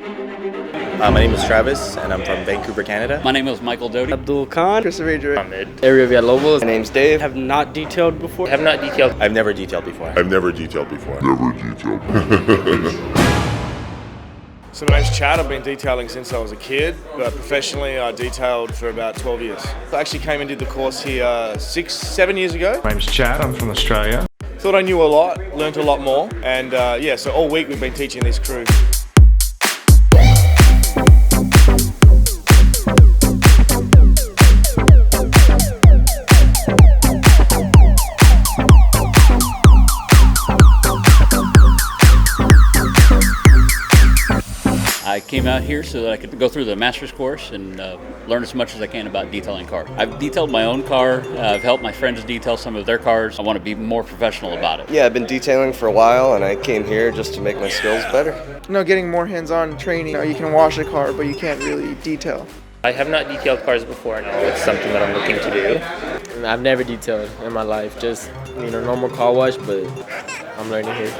My name is Travis, and I'm from Vancouver, Canada. My name is Michael Doty. Abdul Khan. Christopher Ahmed. Area Villalobos. My name's Dave. Have not detailed before. Have not detailed. I've never detailed before. So my name's Chad. I've been detailing since I was a kid, but professionally I detailed for about 12 years. I actually came and did the course here 6-7 years ago. My name's Chad, I'm from Australia. Thought I knew a lot, learned a lot more, and so all week we've been teaching this crew. I came out here so that I could go through the master's course and learn as much as I can about detailing cars. I've detailed my own car. I've helped my friends detail some of their cars. I want to be more professional about it. Yeah, I've been detailing for a while, and I came here just to make my skills better. Getting more hands-on training. You can wash a car, but you can't really detail. I have not detailed cars before. No, it's something that I'm looking to do. I've never detailed in my life, just normal car wash, but I'm learning here.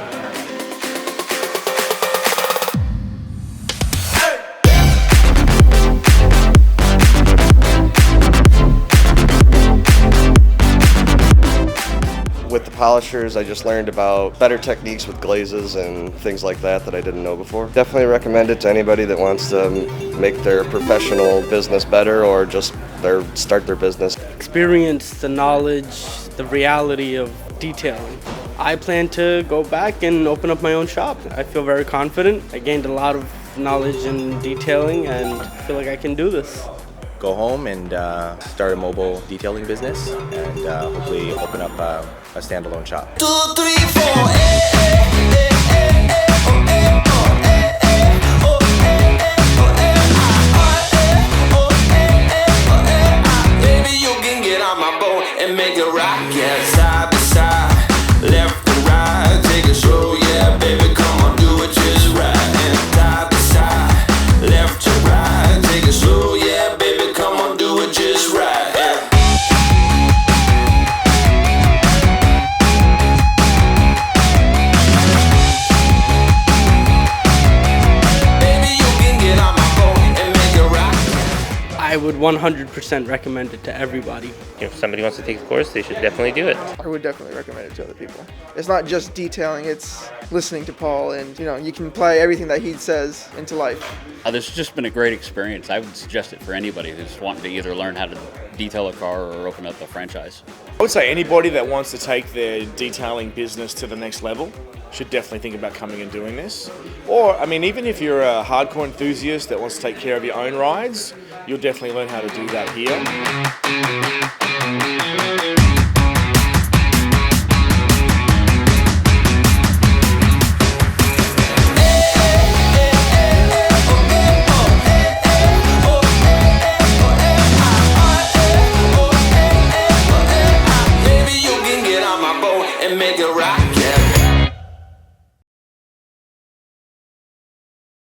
With the polishers, I just learned about better techniques with glazes and things like that I didn't know before. Definitely recommend it to anybody that wants to make their professional business better or just start their business. Experience, the knowledge, the reality of detailing. I plan to go back and open up my own shop. I feel very confident. I gained a lot of knowledge in detailing and I feel like I can do this. Go home and start a mobile detailing business, and hopefully open up a standalone shop. 2, 3, 4, Baby, you can get on my boat and make it rock, yeah, side to side, left to right, take it slow, yeah, baby, come on, do it just right, and side to side, left to right, take it slow, yeah, baby, come on, do it just right, yeah. I would 100% recommend it to everybody. If somebody wants to take the course, they should definitely do it. I would definitely recommend it to other people. It's not just detailing, it's listening to Paul, and you can apply everything that he says into life. This has just been a great experience. I would suggest it for anybody who's wanting to either learn how to detail a car or open up a franchise. I would say anybody that wants to take their detailing business to the next level should definitely think about coming and doing this. Or, even if you're a hardcore enthusiast that wants to take care of your own rides, you'll definitely learn how to do that here.